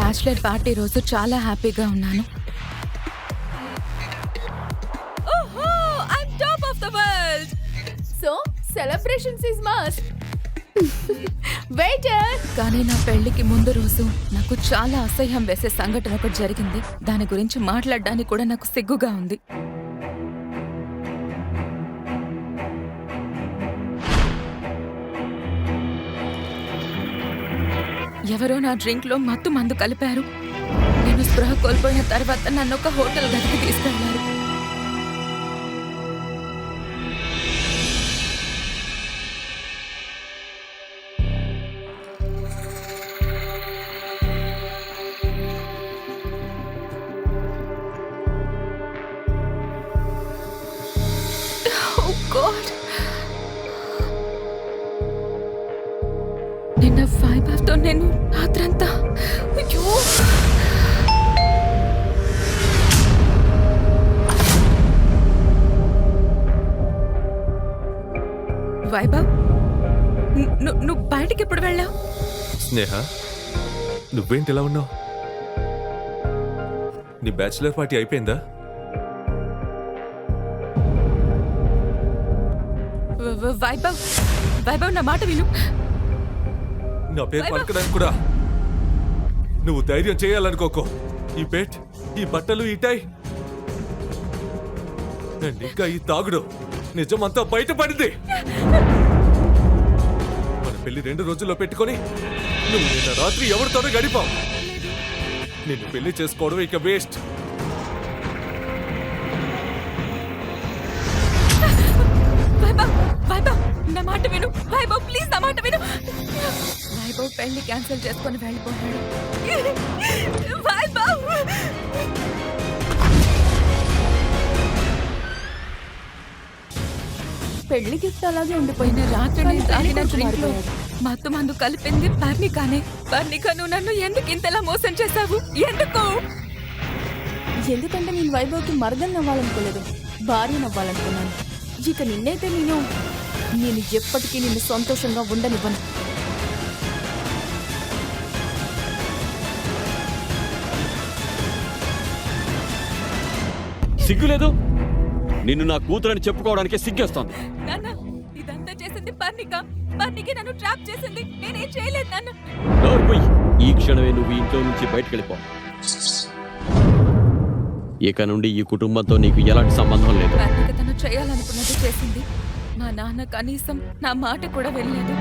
Bachelor party రోజు చాలా హ్యాపీగా ఉన్నాను. ఓహో I'm top of the world. So celebrations is must. Waiter. కానీ నా పెళ్లికి ముందు రోజు నాకు చాలా అసహ్యం వేసే సంఘటన ఒకటి జరిగింది. దాని గురించి మాట్లాడడానికి కూడా నాకు సిగ్గుగా ఉంది. ఎవరో నా డ్రింక్ లో మత్తు మందు కలిపారు. నేను స్పృహ కోల్పోయిన తర్వాత నన్ను ఒక హోటల్ గదికి తీసుకెళ్లారు. నిన్న వైభవ్తో నేను రాత్రంతా వైభవ్, నువ్వు బయటికి ఎప్పుడు వెళ్ళావు? స్నేహ, నువ్వేంటి ఇలా ఉన్నావు? నీ బ్యాచిలర్ పార్టీ అయిపోయిందా? వైభవ్, వైభవ్ నా మాట విను. నా పేరు పలకడానికి కూడా నువ్వు ధైర్యం చేయాలనుకోకో. ఈ పేట్, ఈ బట్టలు, ఈ టై అండ్ ఇంకా ఈ తాగుడు నిజమంతా బయటపడింది. మన పెళ్లి 2 రోజుల్లో పెట్టుకొని నువ్వు నిన్న రాత్రి ఎవరితోనో గడిపావు. నిన్ను పెళ్లి చేసుకోవడం ఇక వేస్ట్. వైభవ్, వైభవ్ నా మాట విను. వైభవ్ ప్లీజ్ నా మాట విను. వైభవ్ పెళ్లి క్యాన్సిల్ చేసుకొని వెళ్ళిపోయాడు. వైభవ్, పెళ్లి గిఫ్ట్ అలాగే ఉండిపోయింది. పోయిన రాత్రి నేను తాగిన డ్రింక్ లో మత్తు మందు కలిపింది పర్ణికానే. పర్ణిక, నువ్వు నన్ను ఎందుకు ఇంతలా మోసం చేశావు? ఎందుకు? ఎందుకంటే నేను వైభవ్కి మరదలు నవ్వాలనుకోలేదు, భార్య నవ్వాలనుకున్నాను. ఇక నిన్నైతే నేను ఎప్పటికీ నిన్ను సంతోషంగా ఉండనివ్వను. సిగ్గులేదు? నిన్ను నా కూతురని చెప్పుకోవడానికే సిగ్గేస్తోంది. నాన్న, ఇదంతా చేసింది పర్ణిక. పర్ణిక నన్ను ట్రాప్ చేసింది. నేనేం చేయలేదు నాన్న. నోరు పోయి. ఈ క్షణమే నువ్వు ఇంట్లో నుంచి బయటకెళ్ళిపో. ఇక నుండి ఈ కుటుంబంతో నీకు ఎలాంటి సంబంధం లేదు. పర్ణిక తను చేయాలనుకున్నది చేసింది. మా నాన్న కనీసం నా మాట కూడా వెళ్ళలేదు.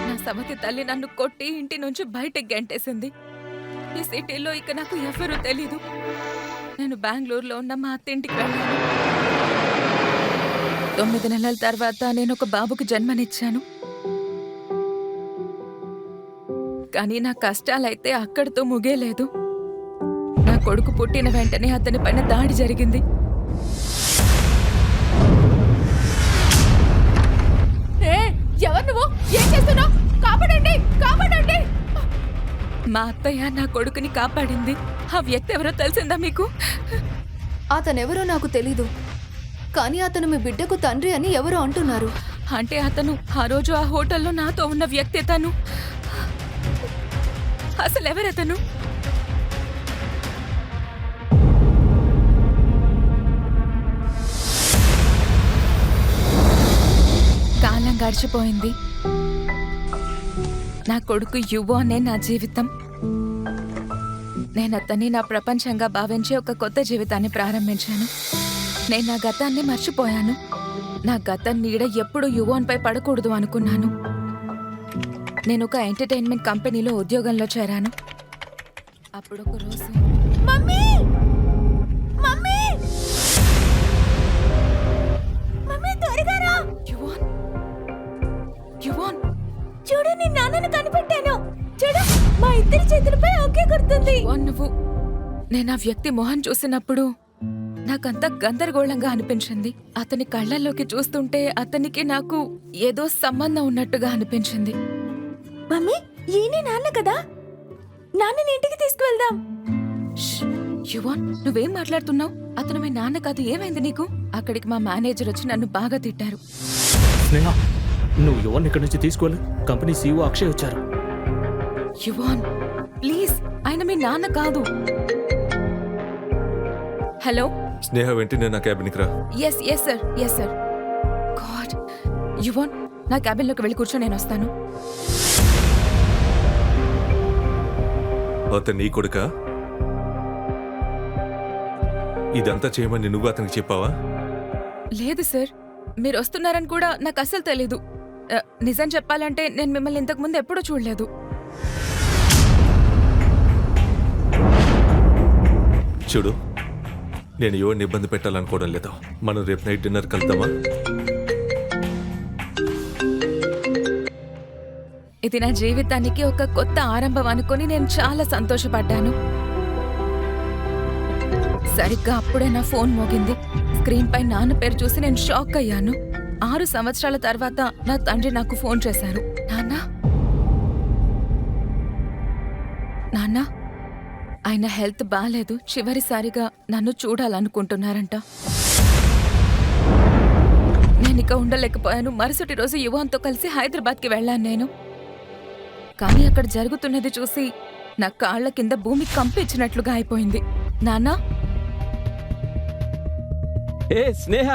నా సమతి తల్లి నన్ను కొట్టి ఇంటి నుంచి బయటకు గెంటేసింది. ఈ సిటీలో ఇక నాకు ఎవరూ తెలీదు. నేను బెంగళూరులో ఉన్న మా అత్తింటికి వెళ్ళాను. 9 నెలల తర్వాత నేను ఒక బాబుకి జన్మనిచ్చాను. కానీ నా కష్టాలైతే అక్కడితో ముగేలేదు. నా కొడుకు పుట్టిన వెంటనే అతని పైన దాడి జరిగింది. ఎవరు నువ్వు? ఏం చేస్తున్నావు? కాపాడండి, కాపాడండి. మా అత్తయ్య నా కొడుకుని కాపాడింది. ఆ వ్యక్తి ఎవరో తెలిసిందా మీకు? అతనెవరో నాకు తెలీదు, కానీ అతను మీ బిడ్డకు తండ్రి అని ఎవరో అంటున్నారు. అంటే అతను ఆ రోజు ఆ హోటల్లో నాతో ఉన్న వ్యక్తి. తను అసలు ఎవరతను? కాలం గడిచిపోయింది. నా కొడుకు యువోనే నా జీవితం. నేను అతన్ని నా ప్రపంచంగా భావించి ఒక కొత్త జీవితాన్ని ప్రారంభించాను. నేను నా గతాన్ని మర్చిపోయాను. నా గతం నీడ ఎప్పుడు యువోన్పై పడకూడదు అనుకున్నాను. నేను ఒక ఎంటర్టైన్మెంట్ కంపెనీలో ఉద్యోగంలో చేరాను. అప్పుడు ఒక రోజు మమ్మీ, మమ్మీ, మమ్మీ త్వరగా రా. యువోన్, యువోన్, చూడు నీ నాన్నను కనిపెట్టాను. చూడు మా ఇద్దరి చేతులపై ఒకే గుర్తుంది. యువోన్, నువ్వు. నేను ఆ వ్యక్తి మొహం చూసినప్పుడు నాకంతా గందరగోళంగా అనిపించింది. అతని కళ్ళల్లోకి చూస్తుంటే అతనికి నాకు ఏదో సంబంధం ఉన్నట్టుగా అనిపించింది. మమ్మీ, ఈయనే నాన్న కదా? నాన్నని ఇంటికి తీసుకువెళ్దాం. యువన్, నువ్వేం మాట్లాడుతున్నావు? అతను మీ నాన్న కాదు. ఏమైంది నీకు? అక్కడికి మా మేనేజర్ వచ్చి నన్ను బాగా తిట్టారు. స్నేహ, నువ్వు యువన్ ఇక్కడి నుంచి తీసుకువెళ్ళు. కంపెనీ సీఈఓ అక్షయ్ వచ్చారు. యువన్, ప్లీజ్ ఆయన మీ నాన్న కాదు. హలో. స్నేహ వెంటనే నా క్యాబిన్కి రా. Yes yes sir, yes sir. గాడ్, యువన్ నా క్యాబిన్లోకి వెళ్ళి కూర్చో, నేను వస్తాను. అతను నీ కొడుకా? ఇదంతా చేయమని నువ్వు అతనికి చెప్పావా? లేదు సార్, మీరు వస్తున్నారని కూడా నాకు అస్సలు తెలీదు. నిజం చెప్పాలంటే నేను మిమ్మల్ని ఇంతకు ముందు ఎప్పుడూ చూడలేదు. చూడు, నేను ఎవరిని ఇబ్బంది పెట్టాలనుకోవడం లేదు. మనం రేపు నైట్ డిన్నర్ కలుద్దామా? ఇది నా జీవితానికి ఒక కొత్త ఆరంభం అనుకుని నేను చాలా సంతోషపడ్డాను. సరిగ్గా అప్పుడే నా ఫోన్ మోగింది. స్క్రీన్ పై నాన్న పేరు చూసి నేను షాక్ అయ్యాను. 6 సంవత్సరాల తర్వాత నా తండ్రి నాకు ఫోన్ చేశారు. నాన్న, ఆయన హెల్త్ బాలేదు, చివరిసారిగా నన్ను చూడాలనుకుంటున్నారంట. నేనిక ఉండలేకపోయాను. మరుసటి రోజు యువాన్తో కలిసి హైదరాబాద్కి వెళ్ళాను నేను. కానీ అక్కడ జరుగుతున్నది చూసి నా కాళ్ల కింద భూమి కంపించినట్లుగా అయిపోయింది. నాన్నా, ఏ స్నేహ,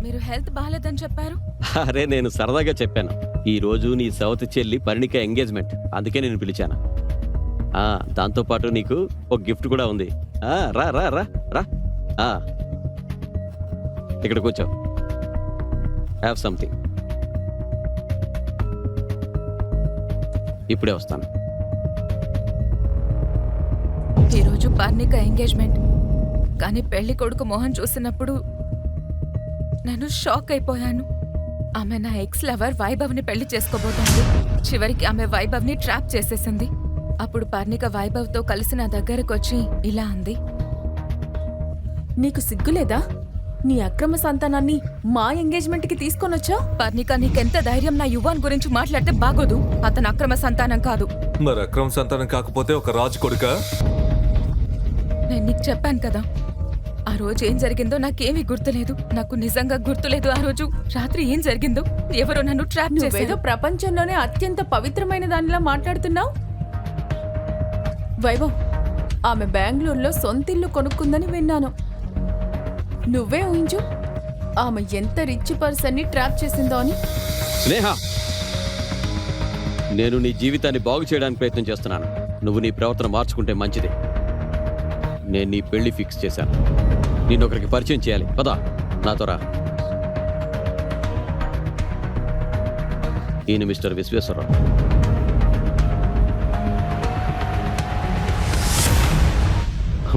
మీరు హెల్త్ బాగాలేదని చెప్పారు. అరే నేను సరదాగా చెప్పాను. ఈ రోజు నీ సవతి చెల్లి పరిణిక ఎంగేజ్మెంట్, అందుకే నేను పిలిచాను. దాంతో పాటు నీకు ఒక గిఫ్ట్ కూడా ఉంది. రా రా రా రా, ఇక్కడ కూర్చో. Have something. ఇప్పుడే వస్తాను. ఈరోజు పర్ణిక ఎంగేజ్మెంట్, కానీ పెళ్లి కొడుకు మోహన్ చూసినప్పుడు నేను షాక్ అయిపోయాను. ఆమె నా ఎక్స్ లవర్ వైభవ్ని పెళ్లి చేసుకోబోతోంది. చివరికి ఆమె వైభవ్ని ట్రాప్ చేసేసింది. అప్పుడు పర్ణిక వైభవ్తో కలిసి నా దగ్గరకు వచ్చి ఇలా అంది. నీకు సిగ్గులేదా? నీ అక్రమ సంతానాన్ని మా ఎంగేజ్మెంట్ కి తీసుకొనొచ్చా? పర్ణిక, నీకెంత ధైర్యం నా యువాన్ గురించి మాట్లాడితే బాగోదు. అతను అక్రమ సంతానం కాదు. మరి అక్రమ సంతానం కాకపోతే ఒక రాజు కొడుకా? నేను నీకు చెప్పాను కదా, ఆ రోజు ఏం జరిగిందో నాకేమీ గుర్తులేదు. నాకు నిజంగా గుర్తులేదు ఆ రోజు రాత్రి ఏం జరిగిందో. ఎవరో నన్ను ట్రాప్ నువ్వేదో చేశారు. ప్రపంచంలోనే అత్యంత పవిత్రమైన దానిలా మాట్లాడుతున్నావు. వైభవ్, ఆమె బెంగళూరులో సొంతిల్లు కొనుక్కుందని విన్నాను. నువ్వే ఊహించు ఆమె ఎంత రిచ్ పర్సన్ని ట్రాప్ చేసిందో అని. స్నేహ, నేను నీ జీవితాన్ని బాగు చేయడానికి ప్రయత్నం చేస్తున్నాను. నువ్వు నీ ప్రవర్తన మార్చుకుంటే మంచిది. నేను నీ పెళ్లి ఫిక్స్ చేశాను. నిన్నొకరికి పరిచయం చేయాలి. పదా నాతో రా. ఈయన మిస్టర్ విశ్వేశ్వరరావు.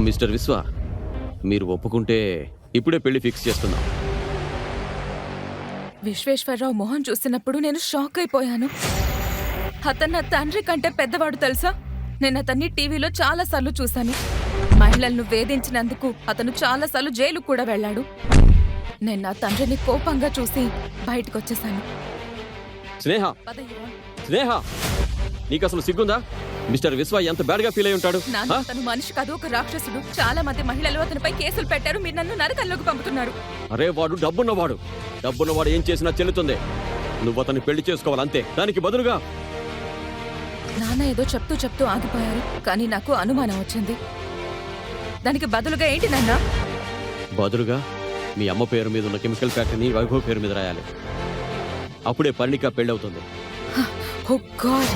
మిస్టర్ విశ్వ, మీరు ఒప్పుకుంటే ఇప్పుడే పెళ్లి ఫిక్స్ చేస్తున్నాం. విశ్వేశ్వరరావు మోహన్ చూసినప్పుడు నేను షాక్ అయిపోయాను. అతను నా తండ్రి కంటే పెద్దవాడు తెలుసా. నేను అతన్ని టీవీలో చాలాసార్లు చూశాను. మహిళలను వేధించినందుకు అతను చాలాసార్లు జైలు కూడా వెళ్ళాడు. నేను నా తండ్రిని కోపంగా చూసి బయటకు వచ్చేసాను. స్నేహ, స్నేహ, నీకు అసలు సిగ్గుందా? మిస్టర్ విశ్వ ఎంత బ్యాడ్ గా ఫీల్ అయి ఉంటాడు. నాన్న, అతను మనిషి కాదు, ఒక రాక్షసుడు. చాలా మంది మహిళలు అతనిపై కేసులు పెట్టారు. మీరు నన్ను నరకల్లోకి పంపుతున్నారు. అరే వాడు డబ్బున్నవాడు. డబ్బున్నవాడు ఏం చేసినా చెల్లుతుంది. నువ్వు అతన్ని పెళ్లి చేసుకోవాలంతే. దానికి బదులుగా నాన్న ఏదో చెప్తూ ఆగిపోయారు. కానీ నాకు అనుమానం వచ్చింది. దానికి బదులుగా ఏంటి నాన్న? బదులుగా మీ అమ్మ పేరు మీద ఉన్న కెమికల్ ఫ్యాక్టరీని వైభవ్ పేరు మీద రాయాలి. అప్పుడే పరిణిక పెళ్ళవుతుంది. ఓ గాడ్,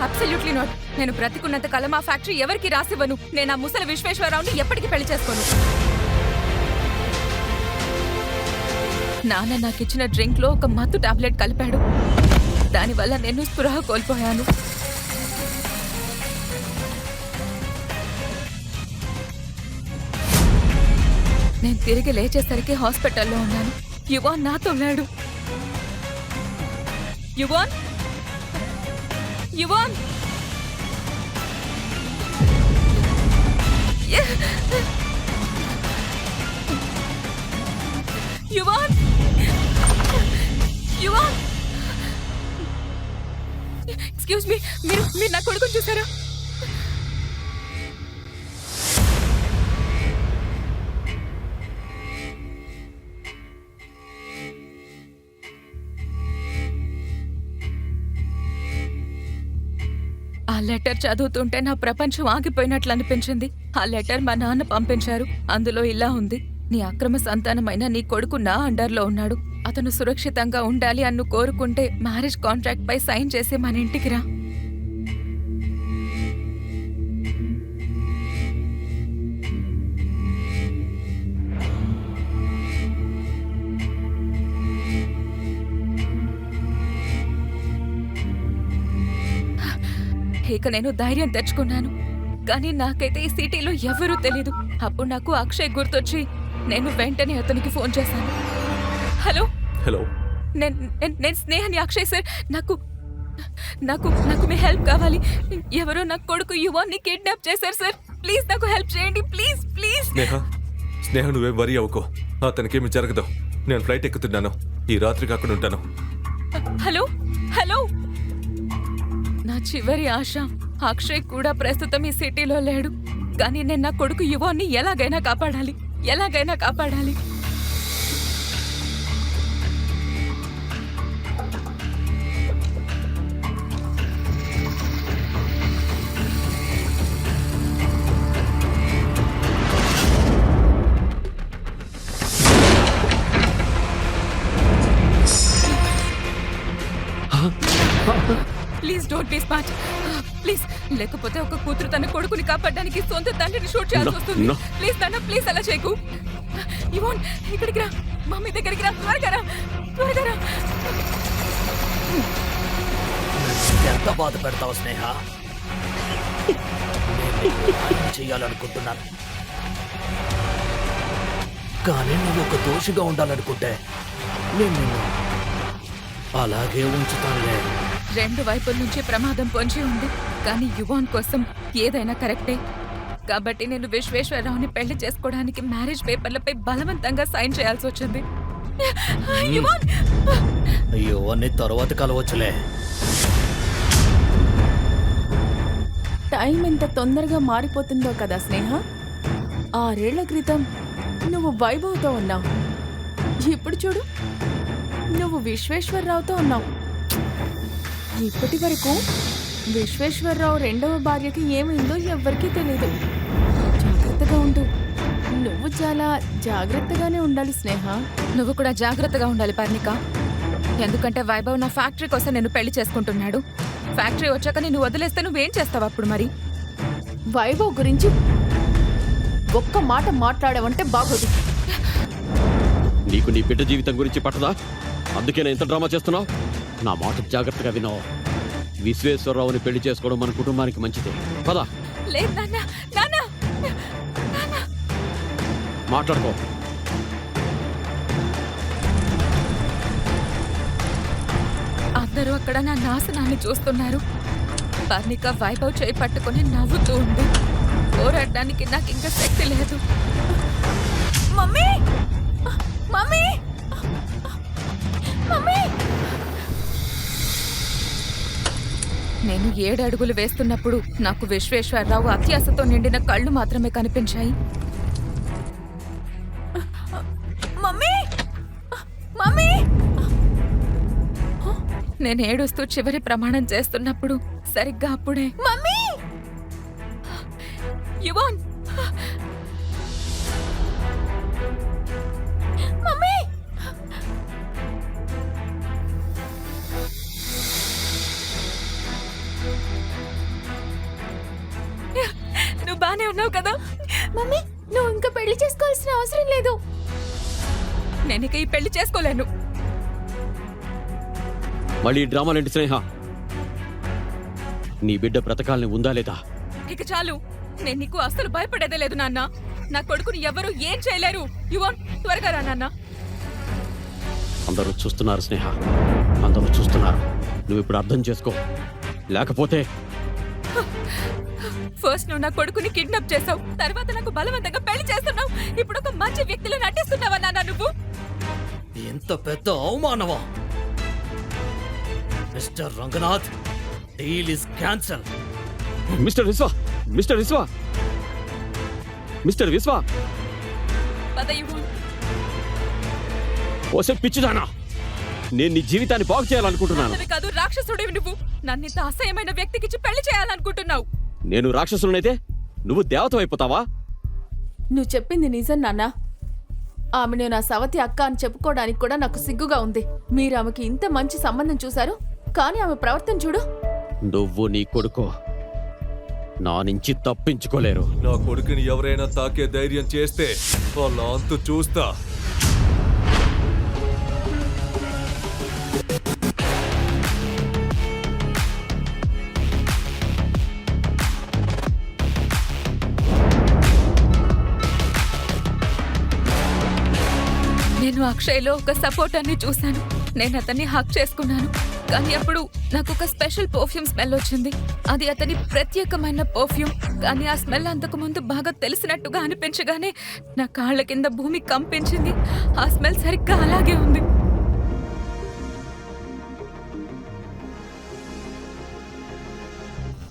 అబ్సల్యూట్లీ నాట్. నేను బ్రతికున్నంత కాలం ఆ ఫ్యాక్టరీ ఎవరికి రాసివ్వను. నేను ఆ ముసలి విశ్వేశ్వరరావుని ఎప్పటికీ పెళ్లి చేసుకోను. నాన్న నాకిచ్చిన డ్రింక్ లో ఒక మత్తు టాబ్లెట్ కలిపాడు. దానివల్ల నేను స్పృహ కోల్పోయాను. నేను తిరిగి లేచేసరికి హాస్పిటల్లో ఉన్నాను. యువాన్ నాతో లేడు. Yuan, yuan, yuan, yuan, excuse me, మీరు నా కొడుకుని చూసారా? లెటర్ చదువుతుంటే నా ప్రపంచం ఆగిపోయినట్లు అనిపించింది. ఆ లెటర్ మా నాన్న పంపించారు. అందులో ఇలా ఉంది: నీ అక్రమ సంతానమైన నీ కొడుకు నా అండర్లో ఉన్నాడు. అతను సురక్షితంగా ఉండాలి అని నువ్వు కోరుకుంటే మ్యారేజ్ కాంట్రాక్ట్ పై సైన్ చేసి మన ఇంటికి రా. ఇక నేను ధైర్యం తెచ్చుకున్నాను. కానీ నాకైతే ఈ సిటీలో ఎవరూ తెలీదు. అప్పుడు నాకు అక్షయ్ గుర్తొచ్చి నేను వెంటనే అతనికి ఫోన్ చేశాను. Hello, hello. నేను స్నేహని. అక్షయ్ సార్, నాకు నాకు నాకు మీ హెల్ప్ కావాలి. ఎవరో నా కొడుకు యువాన్ని కిడ్నాప్ చేశారు సార్. ప్లీజ్ నాకు హెల్ప్ చేయండి. Please please. స్నేహ నువ్వేం వరి అవ్వకో. అతనికేమి జరగదు. నేను ఫ్లైట్ ఎక్కుతున్నాను. ఈ రాత్రికి అక్కడ ఉంటాను. హలో హలో, నా చివరి ఆశ. అక్షయ్ కూడా ప్రస్తుతం ఈ సిటీలో లేడు. కానీ నేను నా కొడుకు యువాన్ని ఎలాగైనా కాపాడాలి, ఎలాగైనా కాపాడాలి. Please don't be smart. Please, లేకపోతే ఒక కూతురు తన కొడుకుని కాపాడడానికి సొంత తండ్రిని షూట్ చేయాల్సి వస్తుంది. No. ప్లీజ్ నాన్న, ప్లీజ్ అలా చేయకు. ఇవాన్, ఇక్కడికి రా. మమ్మీ దగ్గరికి రా. త్వరగా రా, త్వరగా రా. ఎంత బాధ పెడతావు స్నేహ? నేను నీకు న్యాయం చేయాలనుకుంటున్నాను, కానీ నువ్వు ఒక దోషిగా ఉండాలనుకుంటే నేను నిన్ను అలాగే ఉంచుతానులే. రెండు వైపుల నుంచి ప్రమాదం పొంచి ఉంది. కానీ యువాన్ కోసం ఏదైనా కరెక్టే. కాబట్టి నేను విశ్వేశ్వరరావుని పెళ్లి చేసుకోవడానికి మ్యారేజ్ పేపర్లపై బలవంతంగా సైన్ చేయాల్సి వచ్చింది. యువాన్! అయ్యో, అన్ని తర్వాత కలవచ్చులే. టైం ఎంత తొందరగా మారిపోతుందో కదా స్నేహ. 6 ఏళ్ల క్రితం నువ్వు వైభవ్తో ఉన్నావు. ఇప్పుడు చూడు, నువ్వు విశ్వేశ్వరరావుతో ఉన్నావు. ఇప్పటి వరకు విశ్వేశ్వరరావు రెండవ భార్యకి ఏమైందో ఎవ్వరికీ తెలీదు. జాగ్రత్తగా ఉండు. నువ్వు చాలా జాగ్రత్తగానే ఉండాలి స్నేహ. నువ్వు కూడా జాగ్రత్తగా ఉండాలి పర్ణిక. ఎందుకంటే వైభవ్ నా ఫ్యాక్టరీ కోసం నేను పెళ్లి చేసుకుంటున్నాడు. ఫ్యాక్టరీ వచ్చాక నేను వదిలేస్తే నువ్వేం చేస్తావు అప్పుడు? మరి వైభవ్ గురించి ఒక్క మాట మాట్లాడావంటే బాగోదు. నీకు నీ బిడ్డ జీవితం గురించి పట్టదా? అందుకే నేను ఎంత డ్రామా చేస్తున్నావు? నా మాట జాగ్రత్తగా విన్నావు. విశ్వేశ్వరరావుని పెళ్లి చేసుకోవడం మన కుటుంబానికి మంచిదే. పదా. లేదు నాన్న, నాన్న, నాన్న. మాట్లాడుకో. అందరూ అక్కడ నా నాశనాన్ని చూస్తున్నారు. పర్ణిక వైభవ్ చేయి పట్టుకుని నవ్వుతూ ఉంది. పోరాడడానికి నాకు ఇంకా శక్తి లేదు. Mummy, mummy, mummy. నేను 7 అడుగులు వేస్తున్నప్పుడు నాకు విశ్వేశ్వరరావు అత్యాశతో నిండిన కళ్ళు మాత్రమే కనిపించాయి. Mummy, mummy. నేను ఏడుస్తూ చివరి ప్రమాణం చేస్తున్నప్పుడు సరిగ్గా అప్పుడే మమ్మీ, యువాన్, మమ్మీ. నువ్వు బానే ఉన్నావు కదా? మమ్మీ, నువ్వు ఇంకా పెళ్లి చేసుకోవాల్సిన అవసరం లేదు. నేను ఇక ఈ పెళ్లి చేసుకోలేను. మళ్ళీ డ్రామాలేంటి స్నేహ? నీ బిడ్డ బ్రతకాలని ఉందా లేదా? ఇక చాలు. నేను నీకు అస్సలు భయపడేదే లేదు నాన్న. నా కొడుకుని ఎవరు ఏం చేయలేరు. యువన్, త్వరగా రా నాన్న. అందరూ చూస్తున్నారు స్నేహ, అందరూ చూస్తున్నారు. నువ్వు ఇప్పుడు అర్థం చేసుకో, లేకపోతే ఫస్ట్ నువ్వు నా కొడుకుని కిడ్నాప్ చేసావు, తర్వాత నాకు బలవంతంగా పెళ్లి చేస్తున్నావు. ఇప్పుడు ఒక మంచి వ్యక్తిలో నటిస్తున్నావా నాన్న నువ్వు? ఎంత పెద్ద అవమానమా! Mister Ranganath, deal is cancel. Mister Vishwa, mister Vishwa, mister Vishwa. పద యువన్. ఓసే పిచ్చిదానా, నేను నీ జీవితాన్ని బాగు చేయాలనుకుంటున్నాను. కాదు, రాక్షసుడివి నువ్వు. నన్నింత అసహ్యమైన వ్యక్తికిచ్చి పెళ్లి చేయాలనుకుంటున్నావు? నేను రాక్షసులనైతే నువ్వు దేవత అయిపోతావా? నువ్వు చెప్పింది నిజం నాన్న. ఆమెను నా సవతి అక్క అని చెప్పుకోవడానికి కూడా నాకు సిగ్గుగా ఉంది. మీరు ఆమెకి ఇంత మంచి సంబంధం చూశారు, కానీ ఆమె ప్రవర్తన చూడు. నువ్వు నీ కొడుకు నా నుంచి తప్పించుకోలేరు. నా కొడుకుని ఎవరైనా తాకే ధైర్యం చేస్తే వాళ్ళ అంతు చూస్తా. నేను అక్షయ్లో ఒక సపోర్టర్ని చూశాను. నేను అతన్ని హక్ చేసుకున్నాను. కానీ అప్పుడు నాకు ఒక స్పెషల్ పర్ఫ్యూమ్ స్మెల్ వచ్చింది. అది అతని ప్రత్యేకమైన పర్ఫ్యూమ్. కానీ ఆ స్మెల్ అంతకు ముందు బాగా తెలిసినట్టుగా అనిపించగానే నా కాళ్ళ కింద భూమి కంపించింది. ఆ స్మెల్ సరిగ్గా అలాగే ఉంది.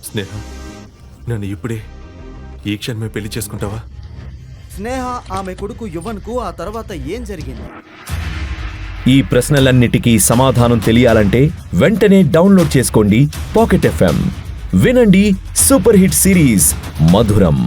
స్నేహ, నన్ను ఇప్పుడే ఈ క్షణమే పెళ్లి చేసుకుంటావా? స్నేహ ఆమె కొడుకు యువన్కు ఆ తర్వాత ఏం జరిగింది? ఈ ప్రశ్నలన్నిటికీ సమాధానం తెలియాలంటే వెంటనే డౌన్లోడ్ చేసుకోండి పాకెట్ FM. వినండి సూపర్ హిట్ సిరీస్ మధురం.